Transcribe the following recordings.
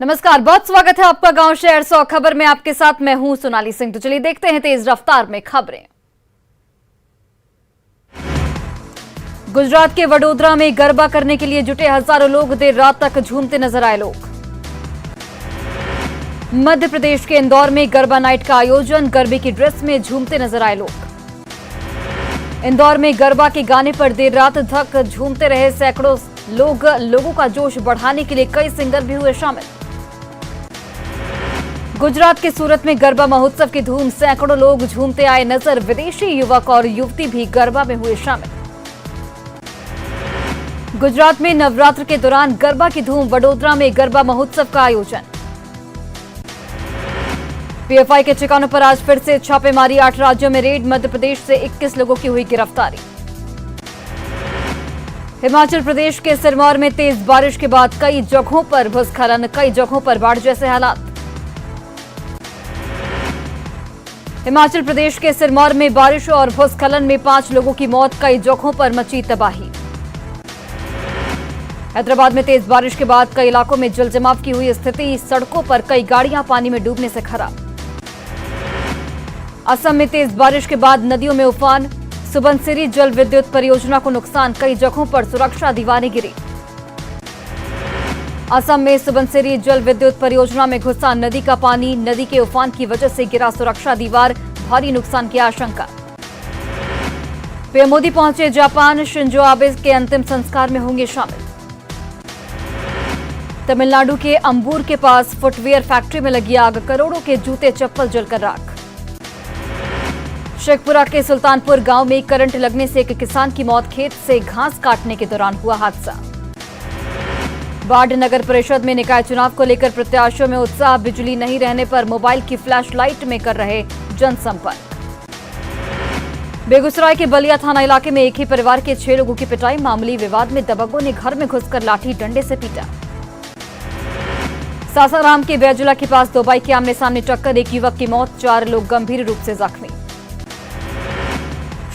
नमस्कार, बहुत स्वागत है आपका गांव शहर 100 खबर में। आपके साथ मैं हूं सोनाली सिंह। तो चलिए देखते हैं तेज रफ्तार में खबरें। गुजरात के वडोदरा में गरबा करने के लिए जुटे हजारों लोग देर रात तक झूमते नजर आए लोग। मध्य प्रदेश के इंदौर में गरबा नाइट का आयोजन, गरबे की ड्रेस में झूमते नजर आए लोग। इंदौर में गरबा के गाने पर देर रात तक झूमते रहे सैकड़ों लोग। लोगों का जोश बढ़ाने के लिए कई सिंगर भी हुए शामिल। गुजरात के सूरत में गरबा महोत्सव की धूम, सैकड़ों लोग झूमते आए नजर। विदेशी युवक और युवती भी गरबा में हुए शामिल। गुजरात में नवरात्र के दौरान गरबा की धूम, वडोदरा में गरबा महोत्सव का आयोजन। पीएफआई के ठिकानों पर आज फिर से छापेमारी, 8 राज्यों में रेड, मध्य प्रदेश से 21 लोगों की हुई गिरफ्तारी। हिमाचल प्रदेश के सिरमौर में तेज बारिश के बाद कई जगहों पर भूस्खलन, कई जगहों पर बाढ़ जैसे हालात। हिमाचल प्रदेश के सिरमौर में बारिश और भूस्खलन में 5 लोगों की मौत, कई जगहों पर मची तबाही। हैदराबाद में तेज बारिश के बाद कई इलाकों में जलजमाव की हुई स्थिति, सड़कों पर कई गाड़ियां पानी में डूबने से खराब। असम में तेज बारिश के बाद नदियों में उफान, सुबनसिरी जल विद्युत परियोजना को नुकसान, कई जगहों पर सुरक्षा दीवारें गिरी। असम में सुबनसिरी जल विद्युत परियोजना में घुसा नदी का पानी, नदी के उफान की वजह से गिरा सुरक्षा दीवार, भारी नुकसान की आशंका। पीएम मोदी पहुंचे जापान, शिंजो आबे के अंतिम संस्कार में होंगे शामिल। तमिलनाडु के अंबूर के पास फुटवियर फैक्ट्री में लगी आग, करोड़ों के जूते चप्पल जलकर राख। शेखपुरा के सुल्तानपुर गांव में करंट लगने से एक किसान की मौत, खेत से घास काटने के दौरान हुआ हादसा। बाढ़ नगर परिषद में निकाय चुनाव को लेकर प्रत्याशियों में उत्साह, बिजली नहीं रहने पर मोबाइल की फ्लैश लाइट में कर रहे जनसंपर्क। बेगूसराय के बलिया थाना इलाके में एक ही परिवार के 6 लोगों की पिटाई, मामूली विवाद में दबंगों ने घर में घुसकर लाठी डंडे से पीटा। सासाराम के बैजुला के पास 2 बाइक की आमने सामने टक्कर, एक युवक की मौत, 4 लोग गंभीर रूप से जख्मी।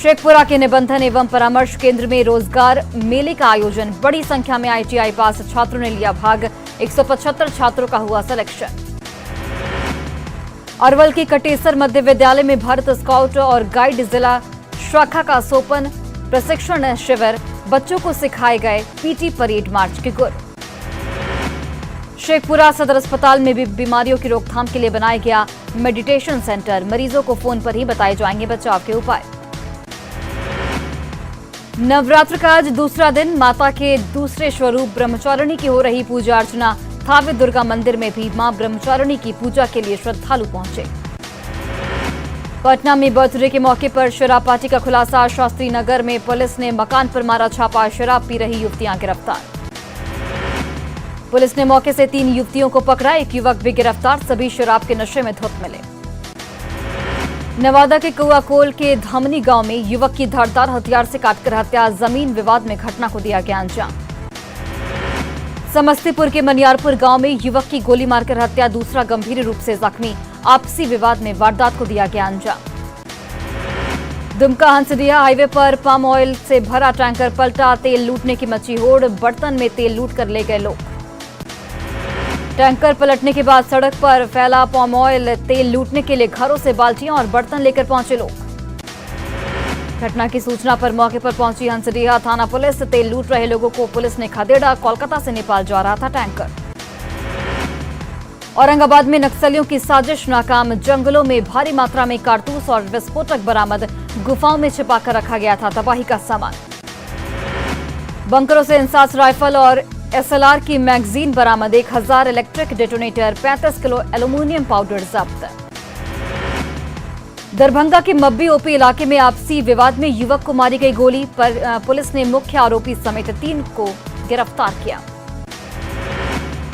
शेखपुरा के निबंधन एवं परामर्श केंद्र में रोजगार मेले का आयोजन, बड़ी संख्या में आईटीआई पास छात्रों ने लिया भाग, 175 छात्रों का हुआ सिलेक्शन। अरवल के कटेसर मध्य विद्यालय में भारत स्काउट और गाइड जिला शाखा का सोपन प्रशिक्षण शिविर, बच्चों को सिखाए गए पीटी परेड मार्च के गुर। शेखपुरा सदर अस्पताल में भी बीमारियों की रोकथाम के लिए बनाया गया मेडिटेशन सेंटर, मरीजों को फोन पर ही बताए जाएंगे बचाव के उपाय। नवरात्र का आज दूसरा दिन, माता के दूसरे स्वरूप ब्रह्मचारिणी की हो रही पूजा अर्चना। थावे दुर्गा मंदिर में भी मां ब्रह्मचारिणी की पूजा के लिए श्रद्धालु पहुंचे। पटना में बर्थडे के मौके पर शराब पार्टी का खुलासा, शास्त्री नगर में पुलिस ने मकान पर मारा छापा, शराब पी रही युवतियां गिरफ्तार। पुलिस ने मौके से 3 युवतियों को पकड़ा, एक युवक भी गिरफ्तार, सभी शराब के नशे में धुत मिले। नवादा के कुआकोल के धामनी गांव में युवक की धारदार हथियार से काटकर हत्या, जमीन विवाद में घटना को दिया गया अंजाम। समस्तीपुर के मनियारपुर गांव में युवक की गोली मारकर हत्या, दूसरा गंभीर रूप से जख्मी, आपसी विवाद में वारदात को दिया गया अंजाम। दुमका हंसदिया हाईवे पर पाम ऑयल से भरा टैंकर पलटा, तेल लूटने की मची होड़, बर्तन में तेल लूट कर ले गए लोग। टैंकर पलटने के बाद सड़क पर फैला पाम ऑयल, तेल लूटने के लिए घरों से बाल्टियां और बर्तन लेकर पहुंचे लोग। घटना की सूचना पर मौके पर पहुंची हंसडीहा थाना पुलिस, तेल लूट रहे लोगों को पुलिस ने खदेड़ा, कोलकाता से नेपाल जा रहा था टैंकर। औरंगाबाद में नक्सलियों की साजिश नाकाम, जंगलों में भारी मात्रा में कारतूस और विस्फोटक बरामद, गुफाओं में छिपाकर रखा गया था तबाही का सामान। बंकरों से इंसास राइफल और एसएलआर की मैगजीन बरामद, 1000 electric detonator, 35 kilo aluminium powder जब्त। दरभंगा के मब्बी ओपी इलाके में आपसी विवाद में युवक को मारी गई गोली, पर पुलिस ने मुख्य आरोपी समेत 3 को गिरफ्तार किया।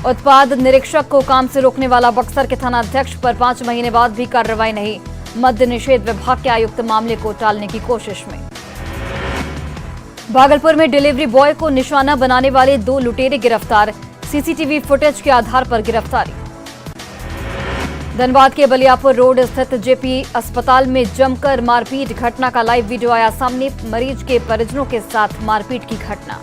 उत्पाद निरीक्षक को काम से रोकने वाला बक्सर के थानाध्यक्ष पर 5 महीने बाद भी कार्रवाई नहीं, मद्य निषेध विभाग के आयुक्त मामले को टालने की कोशिश में। भागलपुर में डिलीवरी बॉय को निशाना बनाने वाले 2 लुटेरे गिरफ्तार, सीसीटीवी फुटेज के आधार पर गिरफ्तारी। धनबाद के बलियापुर रोड स्थित जेपी अस्पताल में जमकर मारपीट, घटना का लाइव वीडियो आया सामने, मरीज के परिजनों के साथ मारपीट की घटना।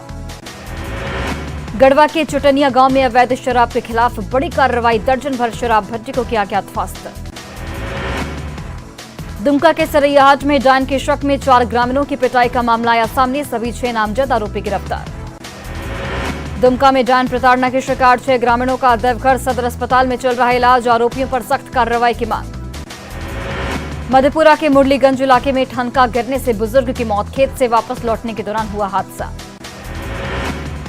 गढ़वा के चुटनिया गांव में अवैध शराब के खिलाफ बड़ी कार्रवाई, दर्जन भर शराब भट्टी को किया गया ध्वस्त। दुमका के सरैयाहाट में डायन के शक में 4 ग्रामीणों की पिटाई का मामला आया सामने, सभी 6 नामजद आरोपी गिरफ्तार। दुमका में डायन प्रताड़ना के शिकार 6 ग्रामीणों का देवघर सदर अस्पताल में चल रहा इलाज, आरोपियों पर सख्त कार्रवाई की मांग। मधेपुरा के मुरलीगंज इलाके में ठनका गिरने से बुजुर्ग की मौत, खेत से वापस लौटने के दौरान हुआ हादसा।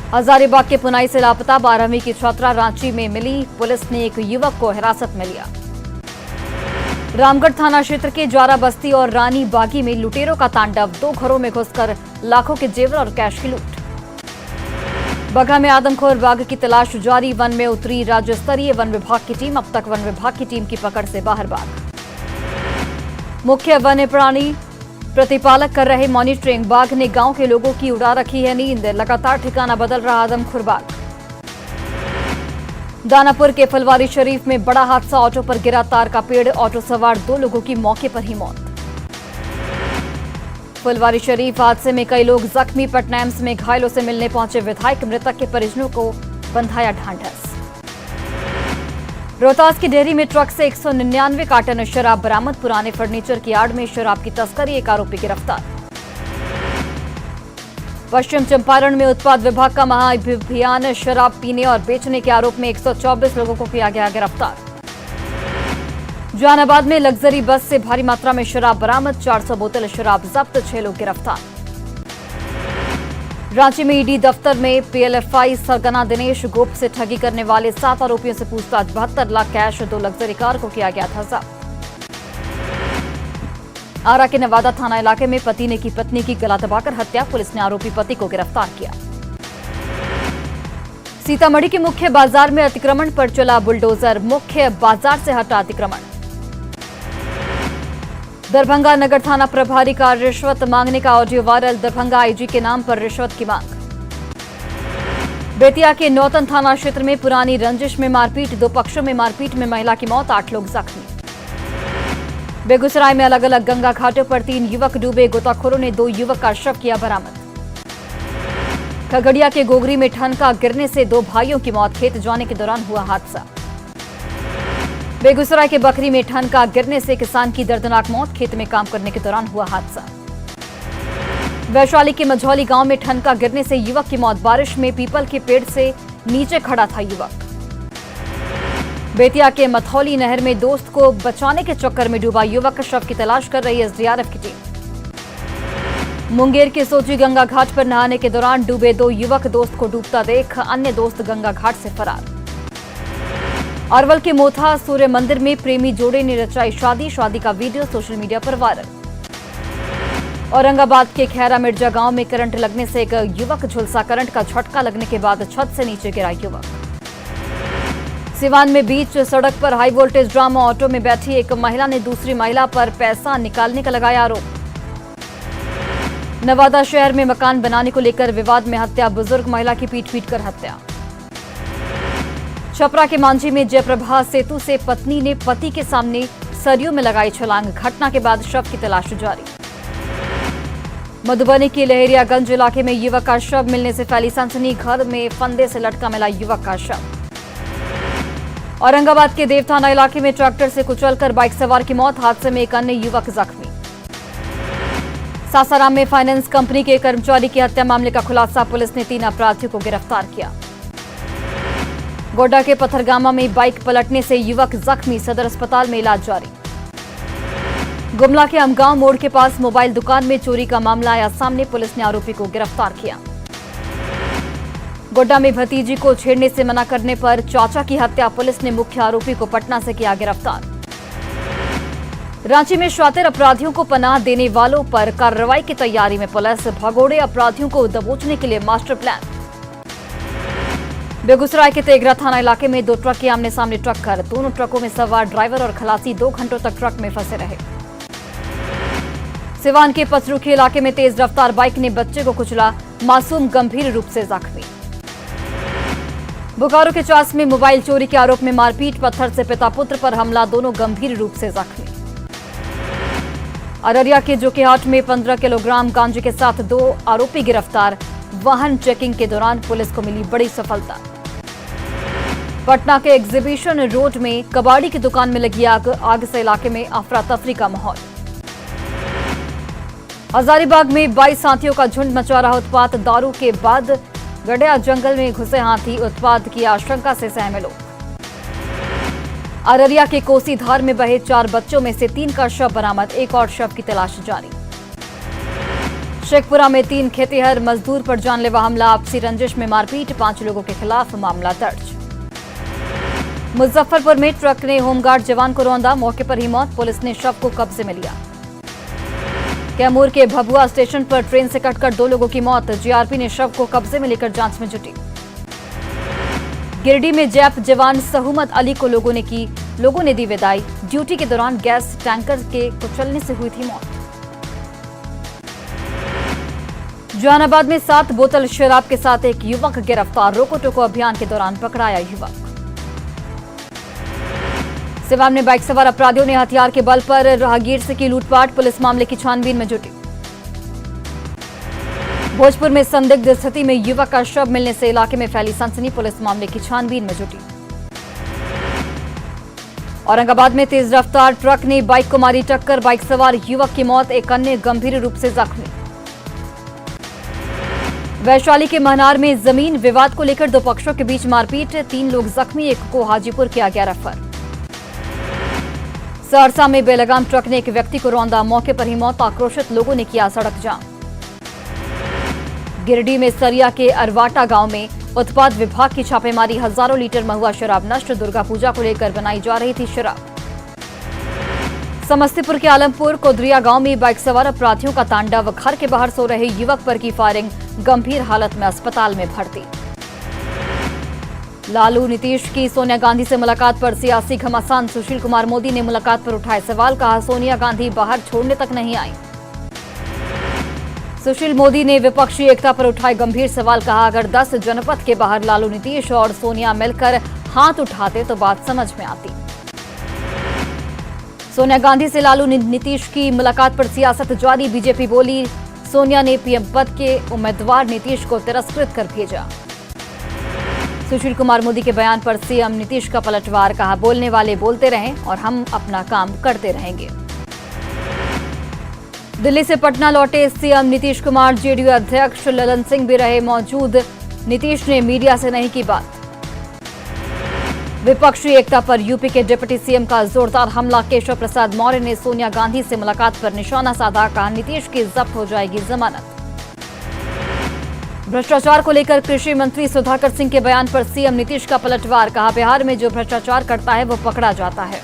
हजारीबाग के पुनाई से लापता 12वीं की छात्रा रांची में मिली, पुलिस ने एक युवक को हिरासत में लिया। रामगढ़ थाना क्षेत्र के ज्वारा बस्ती और रानी बागी में लुटेरों का तांडव, 2 घरों में घुसकर लाखों के जेवर और कैश की लूट। बगहा में आदमखोर बाघ की तलाश जारी, वन में उतरी राज्य स्तरीय वन विभाग की टीम, अब तक वन विभाग की टीम की पकड़ से बाहर बाघ। मुख्य वन्य प्राणी प्रतिपालक कर रहे मॉनिटरिंग, बाघ ने गांव के लोगों की उड़ा रखी है नींद, लगातार ठिकाना बदल रहा आदमखोर बाघ। दानापुर के फुलवारी शरीफ में बड़ा हादसा, ऑटो पर गिरा तार का पेड़, ऑटो सवार 2 लोगों की मौके पर ही मौत। फुलवारी शरीफ हादसे में कई लोग जख्मी, पटना एम्स में घायलों से मिलने पहुंचे विधायक, मृतक के परिजनों को बंधाया ढांढस। रोहतास की डेयरी में ट्रक से 199 कार्टन शराब बरामद, पुराने फर्नीचर की आड़ में शराब की तस्करी, एक आरोपी गिरफ्तार। पश्चिम चंपारण में उत्पाद विभाग का महाअभियान, शराब पीने और बेचने के आरोप में 124 लोगों को किया गया गिरफ्तार। जहानाबाद में लग्जरी बस से भारी मात्रा में शराब बरामद, 400 बोतल शराब जब्त, 6 लोग गिरफ्तार। रांची में ईडी दफ्तर में पीएलएफआई सरगना दिनेश गोप से ठगी करने वाले 7 आरोपियों से पूछताछ, 72 लाख कैश, 2 लग्जरी कार को किया गया था जब्त। आरा के नवादा थाना इलाके में पति ने की पत्नी की गला दबाकर हत्या, पुलिस ने आरोपी पति को गिरफ्तार किया। सीतामढ़ी के मुख्य बाजार में अतिक्रमण पर चला बुलडोजर, मुख्य बाजार से हटा अतिक्रमण। दरभंगा नगर थाना प्रभारी का रिश्वत मांगने का ऑडियो वायरल, दरभंगा आईजी के नाम पर रिश्वत की मांग। बेतिया के नौतन थाना क्षेत्र में पुरानी रंजिश में मारपीट, 2 पक्षों में मारपीट में महिला की मौत, 8 लोग जख्मी। बेगूसराय में अलग अलग गंगा घाटों पर 3 युवक डूबे, गोताखोरों ने 2 युवक का शव किया बरामद। खगड़िया के गोगरी में ठनका गिरने से 2 भाइयों की मौत, खेत जाने के दौरान हुआ हादसा। बेगूसराय के बकरी में ठनका गिरने से किसान की दर्दनाक मौत, खेत में काम करने के दौरान हुआ हादसा। वैशाली के मझौली गांव में ठनका गिरने से युवक की मौत, बारिश में पीपल के पेड़ से नीचे खड़ा था युवक। बेतिया के मथौली नहर में दोस्त को बचाने के चक्कर में डूबा युवक, शव की तलाश कर रही एसडीआरएफ की टीम। मुंगेर के सोची गंगा घाट पर नहाने के दौरान डूबे 2 युवक, दोस्त को डूबता देख अन्य दोस्त गंगा घाट से फरार। अरवल के मोथा सूर्य मंदिर में प्रेमी जोड़े ने रचाई शादी, शादी का वीडियो सोशल मीडिया पर वायरल। औरंगाबाद के खैरा मिर्जा गांव में करंट लगने से एक युवक झुलसा, करंट का झटका लगने के बाद छत से नीचे गिरा युवक। सिवान में बीच सड़क पर हाई वोल्टेज ड्रामा, ऑटो में बैठी एक महिला ने दूसरी महिला पर पैसा निकालने का लगाया आरोप। नवादा शहर में मकान बनाने को लेकर विवाद में हत्या, बुजुर्ग महिला की पीट कर हत्या। छपरा के मांझी में जयप्रभा सेतु से पत्नी ने पति के सामने सरयू में लगाई छलांग, घटना के बाद शव की तलाश जारी। मधुबनी के लहेरियागंज इलाके में युवक का शव मिलने से फैली सनसनी, घर में फंदे से लटका मिला युवक का शव। औरंगाबाद के देव थाना इलाके में ट्रैक्टर से कुचलकर बाइक सवार की मौत, हादसे में एक अन्य युवक जख्मी। सासाराम में फाइनेंस कंपनी के कर्मचारी की हत्या मामले का खुलासा, पुलिस ने 3 अपराधियों को गिरफ्तार किया। गोड्डा के पथरगामा में बाइक पलटने से युवक जख्मी, सदर अस्पताल में इलाज जारी। गुमला के अमगांव मोड़ के पास मोबाइल दुकान में चोरी का मामला आया सामने, पुलिस ने आरोपी को गिरफ्तार किया। गोड्डा में भतीजी को छेड़ने से मना करने पर चाचा की हत्या, पुलिस ने मुख्य आरोपी को पटना से किया गिरफ्तार। रांची में शातिर अपराधियों को पनाह देने वालों पर कार्रवाई की तैयारी में पुलिस, भगोड़े अपराधियों को दबोचने के लिए मास्टर प्लान। बेगूसराय के तेघरा थाना इलाके में 2 ट्रक की आमने सामने टक्कर, दोनों ट्रकों में सवार ड्राइवर और खलासी 2 घंटों तक ट्रक में फंसे रहे। सिवान के पचरुखी इलाके में तेज रफ्तार बाइक ने बच्चे को कुचला, मासूम गंभीर रूप से जख्मी। बोकारो के चास में मोबाइल चोरी के आरोप में मारपीट, पत्थर से पिता पुत्र पर हमला, दोनों गंभीर रूप से जख्मी। अररिया के जोकीहाट में 15 किलोग्राम गांजे के साथ 2 आरोपी गिरफ्तार, वाहन चेकिंग के दौरान पुलिस को मिली बड़ी सफलता। पटना के एग्जीबिशन रोड में कबाड़ी की दुकान में लगी आग से इलाके में अफरा तफरी का माहौल। हजारीबाग में 22 हाथियों का झुंड मचा रहा उत्पात। दारू के बाद गड़िया जंगल में घुसे हाथी, उत्पात की आशंका से सहमे लोग। अररिया के कोसीधार में बहे 4 बच्चों में से 3 का शव बरामद, एक और शव की तलाश जारी। शेखपुरा में 3 खेतिहर मजदूर पर जानलेवा हमला, आपसी रंजिश में मारपीट, 5 लोगों के खिलाफ मामला दर्ज। मुजफ्फरपुर में ट्रक ने होमगार्ड जवान को रौंदा, मौके पर ही मौत, पुलिस ने शव को कब्जे में लिया। कैमूर के भभुआ स्टेशन पर ट्रेन से कटकर 2 लोगों की मौत, जीआरपी ने शव को कब्जे में लेकर जांच में जुटी। गिरिडीह में जैप जवान सहूमत अली को लोगों ने दी विदाई, ड्यूटी के दौरान गैस टैंकर के कुचलने से हुई थी मौत। जहानाबाद में 7 बोतल शराब के साथ एक युवक गिरफ्तार, रोको टोको अभियान के दौरान पकड़ाया युवक। सिवान में बाइक सवार अपराधियों ने हथियार के बल पर राहगीर से की लूटपाट, पुलिस मामले की छानबीन में जुटी। भोजपुर में संदिग्ध स्थिति में युवक का शव मिलने से इलाके में फैली सनसनी, पुलिस मामले की छानबीन में जुटी। औरंगाबाद में तेज रफ्तार ट्रक ने बाइक को मारी टक्कर, बाइक सवार युवक की मौत, एक अन्य गंभीर रूप से जख्मी। वैशाली के महनार में जमीन विवाद को लेकर 2 पक्षों के बीच मारपीट, 3 लोग जख्मी, एक को हाजीपुर किया गया रेफर। सहरसा में बेलगाम ट्रक ने एक व्यक्ति को रौंदा, मौके पर ही मौत, आक्रोशित लोगों ने किया सड़क जाम। गिरिडीह में सरिया के अरवाटा गांव में उत्पाद विभाग की छापेमारी, हजारों लीटर महुआ शराब नष्ट, दुर्गा पूजा को लेकर बनाई जा रही थी शराब। समस्तीपुर के आलमपुर कोदरिया गांव में बाइक सवार अपराधियों का तांडव, घर के बाहर सो रहे युवक पर की फायरिंग, गंभीर हालत में अस्पताल में भर्ती। लालू नीतीश की सोनिया गांधी से मुलाकात पर सियासी घमासान, सुशील कुमार मोदी ने मुलाकात पर उठाए सवाल, कहा सोनिया गांधी बाहर छोड़ने तक नहीं आई। सुशील मोदी ने विपक्षी एकता पर उठाए गंभीर सवाल, कहा अगर 10 जनपद के बाहर लालू नीतीश और सोनिया मिलकर हाथ उठाते तो बात समझ में आती। सोनिया गांधी से लालू नीतीश की मुलाकात पर सियासत जारी, बीजेपी बोली सोनिया ने पीएम पद के उम्मीदवार नीतीश को तिरस्कृत कर भेजा। सुशील कुमार मोदी के बयान पर सीएम नीतीश का पलटवार, कहा बोलने वाले बोलते रहें और हम अपना काम करते रहेंगे। दिल्ली से पटना लौटे सीएम नीतीश कुमार, जेडीयू अध्यक्ष ललन सिंह भी रहे मौजूद, नीतीश ने मीडिया से नहीं की बात। विपक्षी एकता पर यूपी के डिप्टी सीएम का जोरदार हमला, केशव प्रसाद मौर्य ने सोनिया गांधी से मुलाकात पर निशाना साधा, कहा नीतीश की जब्त हो जाएगी जमानत। भ्रष्टाचार को लेकर कृषि मंत्री सुधाकर सिंह के बयान पर सीएम नीतीश का पलटवार, कहा बिहार में जो भ्रष्टाचार करता है वो पकड़ा जाता है।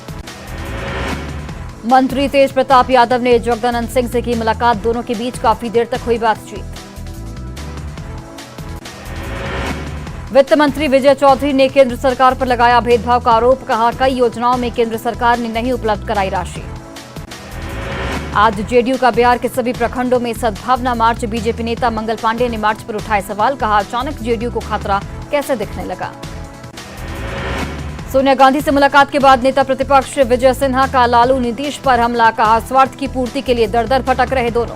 मंत्री तेज प्रताप यादव ने जगदानंद सिंह से की मुलाकात, दोनों के बीच काफी देर तक हुई बातचीत। वित्त मंत्री विजय चौधरी ने केंद्र सरकार पर लगाया भेदभाव का आरोप, कहा कई योजनाओं में केंद्र सरकार ने नहीं उपलब्ध कराई राशि। आज जेडीयू का बिहार के सभी प्रखंडों में सद्भावना मार्च, बीजेपी नेता मंगल पांडे ने मार्च पर उठाए सवाल, कहा अचानक जेडीयू को खतरा कैसे दिखने लगा। सोनिया गांधी से मुलाकात के बाद नेता प्रतिपक्ष विजय सिन्हा का लालू नीतीश पर हमला, कहा स्वार्थ की पूर्ति के लिए दर दर भटक रहे दोनों।